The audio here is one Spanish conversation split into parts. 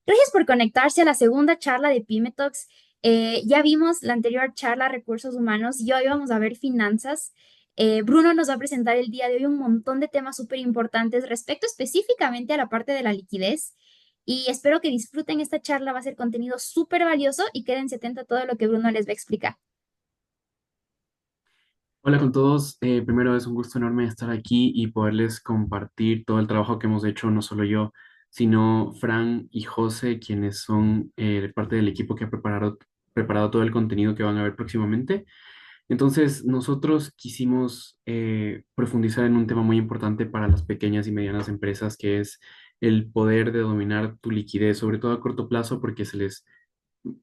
Gracias por conectarse a la segunda charla de Pyme Talks. Ya vimos la anterior charla, recursos humanos, y hoy vamos a ver finanzas. Bruno nos va a presentar el día de hoy un montón de temas súper importantes respecto específicamente a la parte de la liquidez. Y espero que disfruten esta charla, va a ser contenido súper valioso y quédense atentos a todo lo que Bruno les va a explicar. Hola con todos. Primero es un gusto enorme estar aquí y poderles compartir todo el trabajo que hemos hecho, no solo yo, sino Fran y José, quienes son parte del equipo que ha preparado todo el contenido que van a ver próximamente. Entonces, nosotros quisimos profundizar en un tema muy importante para las pequeñas y medianas empresas, que es el poder de dominar tu liquidez, sobre todo a corto plazo, porque se les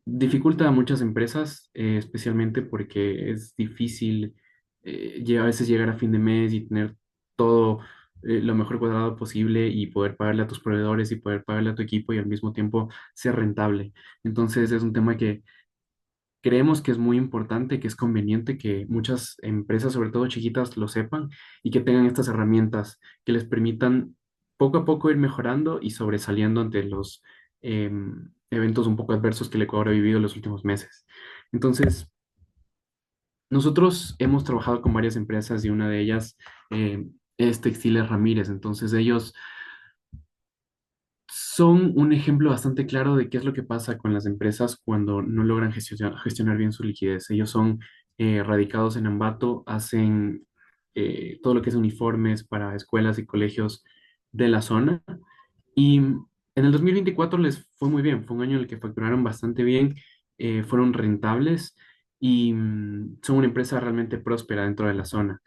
dificulta a muchas empresas, especialmente porque es difícil a veces llegar a fin de mes y tener todo lo mejor cuadrado posible y poder pagarle a tus proveedores y poder pagarle a tu equipo y al mismo tiempo ser rentable. Entonces es un tema que creemos que es muy importante, que es conveniente que muchas empresas, sobre todo chiquitas, lo sepan y que tengan estas herramientas que les permitan poco a poco ir mejorando y sobresaliendo ante los eventos un poco adversos que el Ecuador ha vivido en los últimos meses. Entonces, nosotros hemos trabajado con varias empresas y una de ellas eh, es Textiles Ramírez. Entonces, ellos son un ejemplo bastante claro de qué es lo que pasa con las empresas cuando no logran gestionar bien su liquidez. Ellos son radicados en Ambato, hacen todo lo que es uniformes para escuelas y colegios de la zona. Y en el 2024 les fue muy bien, fue un año en el que facturaron bastante bien, fueron rentables y son una empresa realmente próspera dentro de la zona.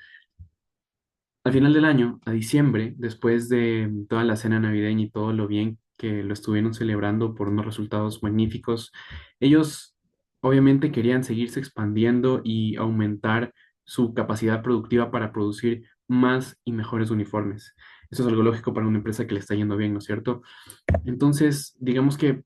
Al final del año, a diciembre, después de toda la cena navideña y todo lo bien que lo estuvieron celebrando por unos resultados magníficos, ellos obviamente querían seguirse expandiendo y aumentar su capacidad productiva para producir más y mejores uniformes. Eso es algo lógico para una empresa que le está yendo bien, ¿no es cierto? Entonces, digamos que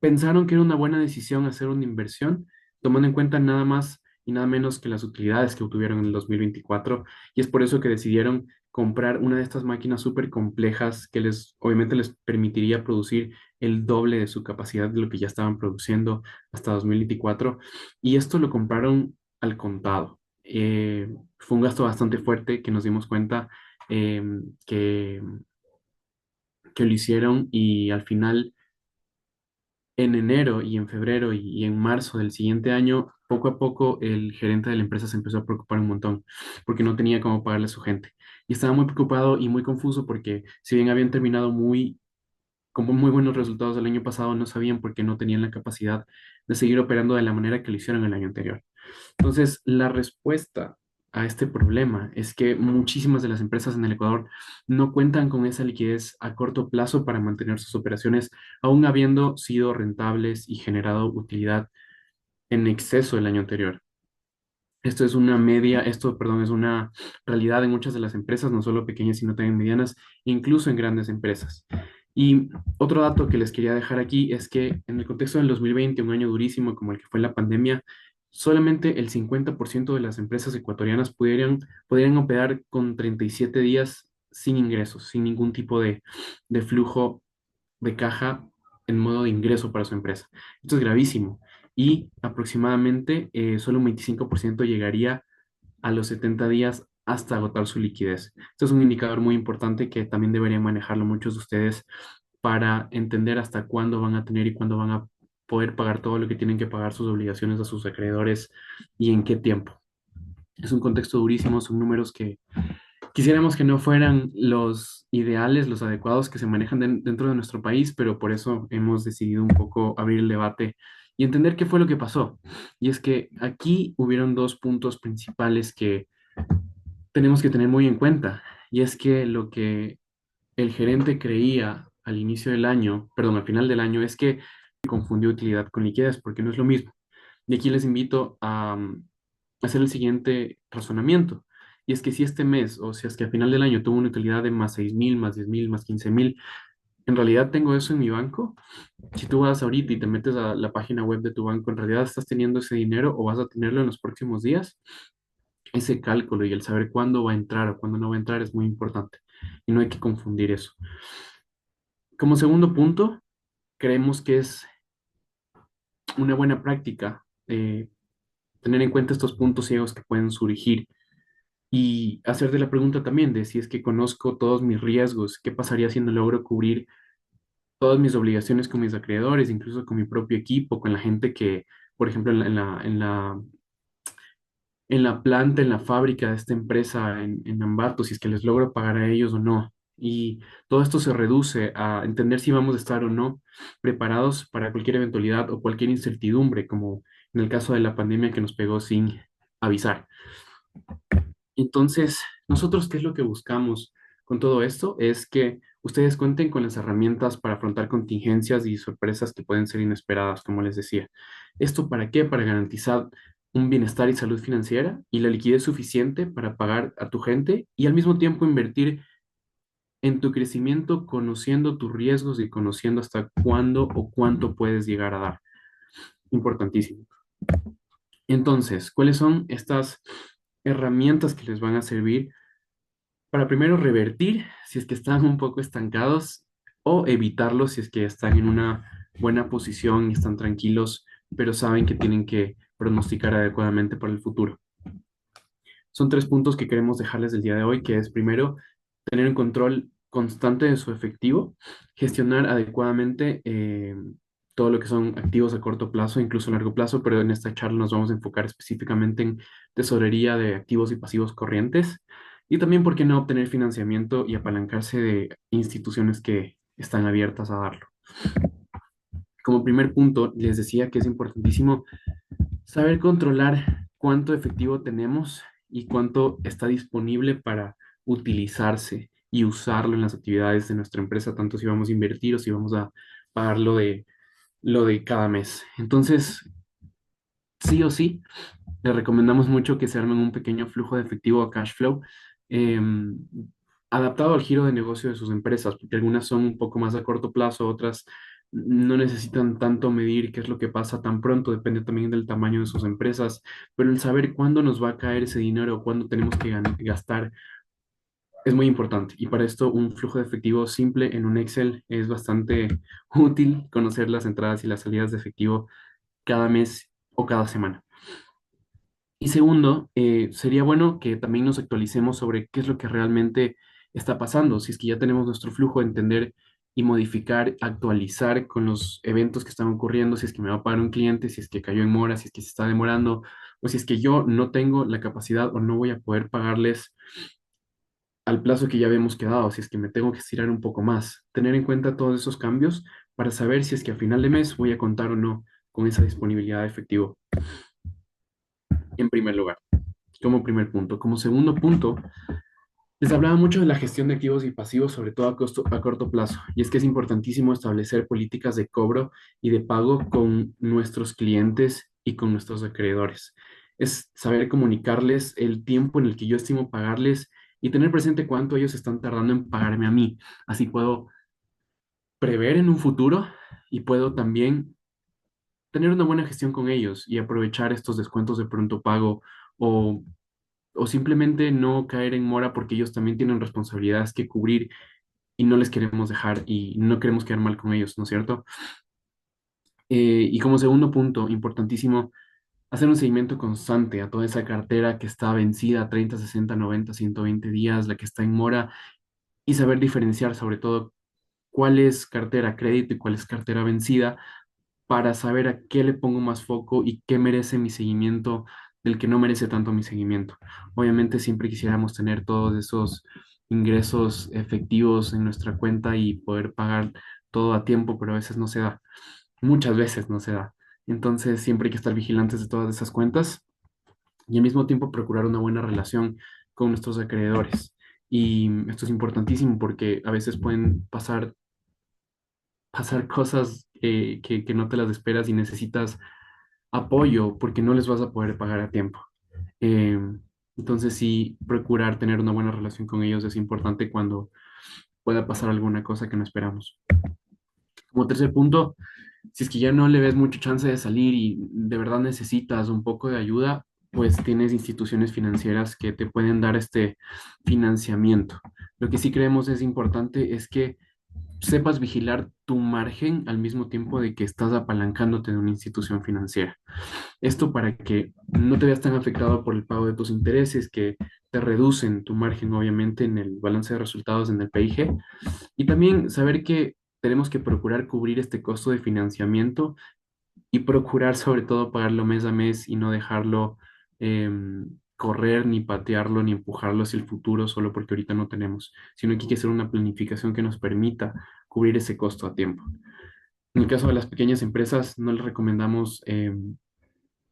pensaron que era una buena decisión hacer una inversión, tomando en cuenta nada más y nada menos que las utilidades que obtuvieron en el 2024, y es por eso que decidieron comprar una de estas máquinas súper complejas que obviamente les permitiría producir el doble de su capacidad de lo que ya estaban produciendo hasta 2024, y esto lo compraron al contado. Fue un gasto bastante fuerte que nos dimos cuenta eh, que, que lo hicieron y al final en enero y en febrero y en marzo del siguiente año, poco a poco el gerente de la empresa se empezó a preocupar un montón porque no tenía cómo pagarle a su gente. Y estaba muy preocupado y muy confuso porque si bien habían terminado con muy buenos resultados el año pasado, no sabían por qué no tenían la capacidad de seguir operando de la manera que lo hicieron el año anterior. Entonces, la respuesta a este problema es que muchísimas de las empresas en el Ecuador no cuentan con esa liquidez a corto plazo para mantener sus operaciones, aún habiendo sido rentables y generado utilidad en exceso el año anterior. Perdón, es una realidad en muchas de las empresas, no solo pequeñas, sino también medianas, incluso en grandes empresas. Y otro dato que les quería dejar aquí es que en el contexto del 2020, un año durísimo como el que fue la pandemia, solamente el 50% de las empresas ecuatorianas podrían operar con 37 días sin ingresos, sin ningún tipo de flujo de caja en modo de ingreso para su empresa. Esto es gravísimo y aproximadamente solo un 25% llegaría a los 70 días hasta agotar su liquidez. Esto es un indicador muy importante que también deberían manejarlo muchos de ustedes para entender hasta cuándo van a tener y cuándo van a poder pagar todo lo que tienen que pagar sus obligaciones a sus acreedores y en qué tiempo. Es un contexto durísimo, son números que quisiéramos que no fueran los ideales, los adecuados que se manejan dentro de nuestro país, pero por eso hemos decidido un poco abrir el debate y entender qué fue lo que pasó. Y es que aquí hubieron dos puntos principales que tenemos que tener muy en cuenta. Y es que lo que el gerente creía al inicio del año, perdón, al final del año, es que confundió utilidad con liquidez, porque no es lo mismo. Y aquí les invito a hacer el siguiente razonamiento. Y es que si este mes, o si es que al final del año tuvo una utilidad de más 6.000, más 10.000, más 15.000, en realidad tengo eso en mi banco. Si tú vas ahorita y te metes a la página web de tu banco, ¿en realidad estás teniendo ese dinero o vas a tenerlo en los próximos días? Ese cálculo y el saber cuándo va a entrar o cuándo no va a entrar es muy importante. Y no hay que confundir eso. Como segundo punto, creemos que es una buena práctica tener en cuenta estos puntos ciegos que pueden surgir y hacerte la pregunta también de si es que conozco todos mis riesgos, qué pasaría si no logro cubrir todas mis obligaciones con mis acreedores, incluso con mi propio equipo, con la gente que, por ejemplo, en la planta, en la fábrica de esta empresa en Ambato, si es que les logro pagar a ellos o no. Y todo esto se reduce a entender si vamos a estar o no preparados para cualquier eventualidad o cualquier incertidumbre, como en el caso de la pandemia que nos pegó sin avisar. Entonces, nosotros, ¿qué es lo que buscamos con todo esto? Es que ustedes cuenten con las herramientas para afrontar contingencias y sorpresas que pueden ser inesperadas, como les decía. ¿Esto para qué? Para garantizar un bienestar y salud financiera y la liquidez suficiente para pagar a tu gente y al mismo tiempo invertir en tu crecimiento, conociendo tus riesgos y conociendo hasta cuándo o cuánto puedes llegar a dar. Importantísimo. Entonces, ¿cuáles son estas herramientas que les van a servir para primero revertir si es que están un poco estancados o evitarlo si es que están en una buena posición y están tranquilos, pero saben que tienen que pronosticar adecuadamente para el futuro? Son tres puntos que queremos dejarles el día de hoy, que es primero tener un control constante de su efectivo, gestionar adecuadamente todo lo que son activos a corto plazo, incluso a largo plazo, pero en esta charla nos vamos a enfocar específicamente en tesorería de activos y pasivos corrientes y también, ¿por qué no obtener financiamiento y apalancarse de instituciones que están abiertas a darlo? Como primer punto, les decía que es importantísimo saber controlar cuánto efectivo tenemos y cuánto está disponible para utilizarse y usarlo en las actividades de nuestra empresa, tanto si vamos a invertir o si vamos a pagar lo de cada mes. Entonces, sí o sí, les recomendamos mucho que se armen un pequeño flujo de efectivo a cash flow em, adaptado al giro de negocio de sus empresas, porque algunas son un poco más a corto plazo, otras no necesitan tanto medir qué es lo que pasa tan pronto, depende también del tamaño de sus empresas, pero el saber cuándo nos va a caer ese dinero o cuándo tenemos que gastar es muy importante. Y para esto un flujo de efectivo simple en un Excel es bastante útil conocer las entradas y las salidas de efectivo cada mes o cada semana. Y segundo, sería bueno que también nos actualicemos sobre qué es lo que realmente está pasando. Si es que ya tenemos nuestro flujo, entender y modificar, actualizar con los eventos que están ocurriendo, si es que me va a pagar un cliente, si es que cayó en mora, si es que se está demorando, o si es que yo no tengo la capacidad o no voy a poder pagarles al plazo que ya habíamos quedado, si es que me tengo que estirar un poco más. Tener en cuenta todos esos cambios para saber si es que a final de mes voy a contar o no con esa disponibilidad de efectivo, en primer lugar, como primer punto. Como segundo punto, les hablaba mucho de la gestión de activos y pasivos, sobre todo a corto plazo, y es que es importantísimo establecer políticas de cobro y de pago con nuestros clientes y con nuestros acreedores. Es saber comunicarles el tiempo en el que yo estimo pagarles y tener presente cuánto ellos están tardando en pagarme a mí. Así puedo prever en un futuro y puedo también tener una buena gestión con ellos y aprovechar estos descuentos de pronto pago o simplemente no caer en mora porque ellos también tienen responsabilidades que cubrir y no les queremos dejar y no queremos quedar mal con ellos, ¿no es cierto? Y como segundo punto, importantísimo, hacer un seguimiento constante a toda esa cartera que está vencida 30, 60, 90, 120 días, la que está en mora, y saber diferenciar sobre todo cuál es cartera crédito y cuál es cartera vencida para saber a qué le pongo más foco y qué merece mi seguimiento del que no merece tanto mi seguimiento. Obviamente siempre quisiéramos tener todos esos ingresos efectivos en nuestra cuenta y poder pagar todo a tiempo, pero a veces no se da. Muchas veces no se da. Entonces siempre hay que estar vigilantes de todas esas cuentas y al mismo tiempo procurar una buena relación con nuestros acreedores. Y esto es importantísimo porque a veces pueden pasar cosas que no te las esperas y necesitas apoyo porque no les vas a poder pagar a tiempo. Eh, entonces sí, procurar tener una buena relación con ellos es importante cuando pueda pasar alguna cosa que no esperamos. Como tercer punto, si es que ya no le ves mucha chance de salir y de verdad necesitas un poco de ayuda, pues tienes instituciones financieras que te pueden dar este financiamiento. Lo que sí creemos es importante es que sepas vigilar tu margen al mismo tiempo de que estás apalancándote de una institución financiera. Esto para que no te veas tan afectado por el pago de tus intereses, que te reducen tu margen, obviamente, en el balance de resultados en el PIG. Y también saber que tenemos que procurar cubrir este costo de financiamiento y procurar sobre todo pagarlo mes a mes y no dejarlo correr, ni patearlo, ni empujarlo hacia el futuro solo porque ahorita no tenemos, sino que hay que hacer una planificación que nos permita cubrir ese costo a tiempo. En el caso de las pequeñas empresas, no les recomendamos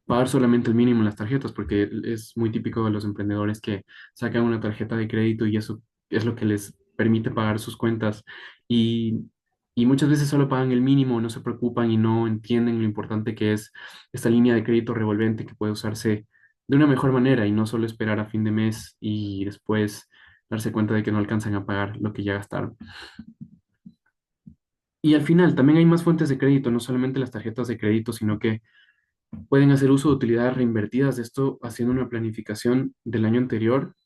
pagar solamente el mínimo en las tarjetas, porque es muy típico de los emprendedores que sacan una tarjeta de crédito y eso es lo que les permite pagar sus cuentas. Y, y muchas veces solo pagan el mínimo, no se preocupan y no entienden lo importante que es esta línea de crédito revolvente que puede usarse de una mejor manera y no solo esperar a fin de mes y después darse cuenta de que no alcanzan a pagar lo que ya gastaron. Y al final, también hay más fuentes de crédito, no solamente las tarjetas de crédito, sino que pueden hacer uso de utilidades reinvertidas, esto haciendo una planificación del año anterior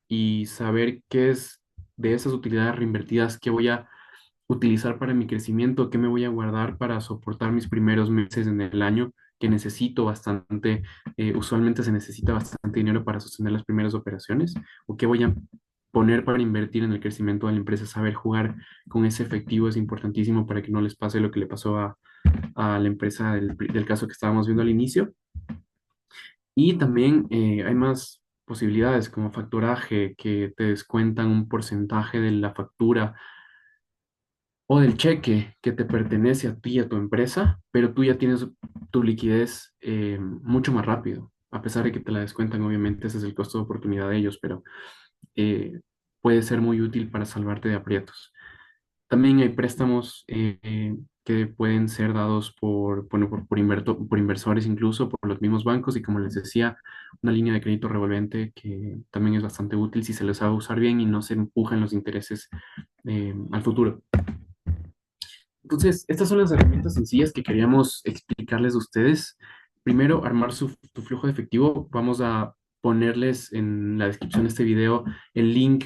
y saber qué es de esas utilidades reinvertidas, qué voy a utilizar para mi crecimiento, qué me voy a guardar para soportar mis primeros meses en el año, que necesito bastante, usualmente se necesita bastante dinero para sostener las primeras operaciones, o qué voy a poner para invertir en el crecimiento de la empresa. Saber jugar con ese efectivo es importantísimo para que no les pase lo que le pasó a la empresa del caso que estábamos viendo al inicio. Y también hay más posibilidades como facturaje, que te descuentan un porcentaje de la factura o del cheque que te pertenece a ti y a tu empresa, pero tú ya tienes tu liquidez mucho más rápido. A pesar de que te la descuentan, obviamente ese es el costo de oportunidad de ellos, pero eh, puede ser muy útil para salvarte de aprietos. También hay préstamos que pueden ser dados por, bueno, por inversores, incluso por los mismos bancos, y como les decía, una línea de crédito revolvente que también es bastante útil si se les sabe usar bien y no se empujan los intereses al futuro. Entonces, estas son las herramientas sencillas que queríamos explicarles a ustedes. Primero, armar tu flujo de efectivo. Vamos a ponerles en la descripción de este video el link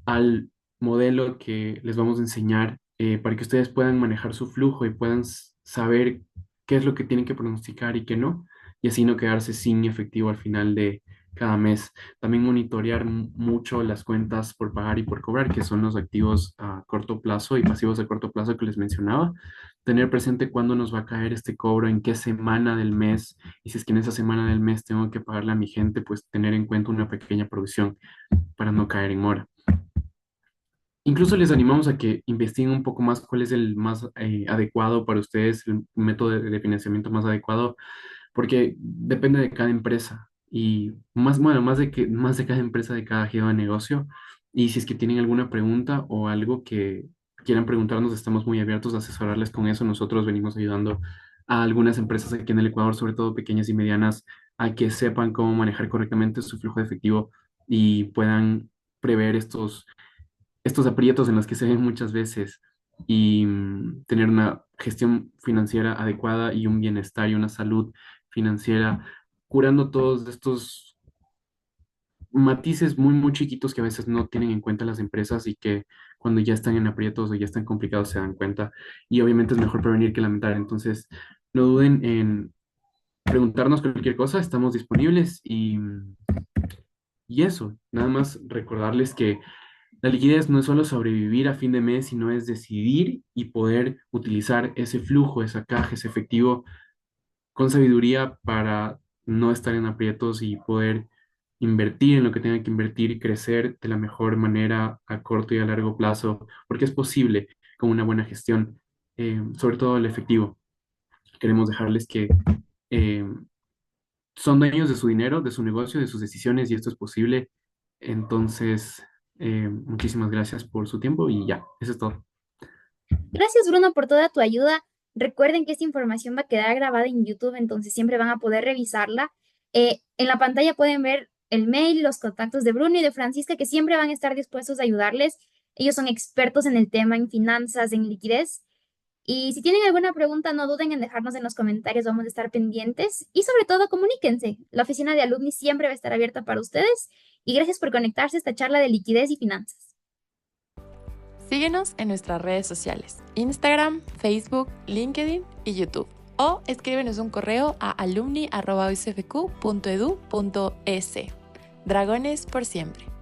al modelo que les vamos a enseñar para que ustedes puedan manejar su flujo y puedan saber qué es lo que tienen que pronosticar y qué no, y así no quedarse sin efectivo al final de cada mes. También monitorear mucho las cuentas por pagar y por cobrar, que son los activos a corto plazo y pasivos a corto plazo que les mencionaba. Tener presente cuándo nos va a caer este cobro, en qué semana del mes, y si es que en esa semana del mes tengo que pagarle a mi gente, pues tener en cuenta una pequeña provisión para no caer en mora. Incluso les animamos a que investiguen un poco más cuál es el más adecuado para ustedes, el método de financiamiento más adecuado, porque depende de cada empresa y más, bueno, más de cada empresa, de cada giro de negocio. Y si es que tienen alguna pregunta o algo que quieran preguntarnos, estamos muy abiertos a asesorarles con eso. Nosotros venimos ayudando a algunas empresas aquí en el Ecuador, sobre todo pequeñas y medianas, a que sepan cómo manejar correctamente su flujo de efectivo y puedan prever estos aprietos en los que se ven muchas veces y tener una gestión financiera adecuada y un bienestar y una salud financiera, curando todos estos matices muy, muy chiquitos que a veces no tienen en cuenta las empresas y que cuando ya están en aprietos o ya están complicados se dan cuenta. Y obviamente es mejor prevenir que lamentar. Entonces, no duden en preguntarnos cualquier cosa, estamos disponibles y eso, nada más recordarles que la liquidez no es solo sobrevivir a fin de mes, sino es decidir y poder utilizar ese flujo, esa caja, ese efectivo con sabiduría para no estar en aprietos y poder invertir en lo que tenga que invertir y crecer de la mejor manera a corto y a largo plazo, porque es posible con una buena gestión, sobre todo el efectivo. Queremos dejarles que eh, son dueños de su dinero, de su negocio, de sus decisiones y esto es posible. Entonces, muchísimas gracias por su tiempo y ya, eso es todo. Gracias, Bruno, por toda tu ayuda. Recuerden que esta información va a quedar grabada en YouTube, entonces siempre van a poder revisarla. En la pantalla pueden ver el mail, los contactos de Bruno y de Francisca, que siempre van a estar dispuestos a ayudarles. Ellos son expertos en el tema, en finanzas, en liquidez. Y si tienen alguna pregunta, no duden en dejarnos en los comentarios, vamos a estar pendientes. Y sobre todo, comuníquense. La oficina de alumni siempre va a estar abierta para ustedes. Y gracias por conectarse a esta charla de liquidez y finanzas. Síguenos en nuestras redes sociales, Instagram, Facebook, LinkedIn y YouTube. O escríbenos un correo a alumni@usfq.edu.es. Dragones por siempre.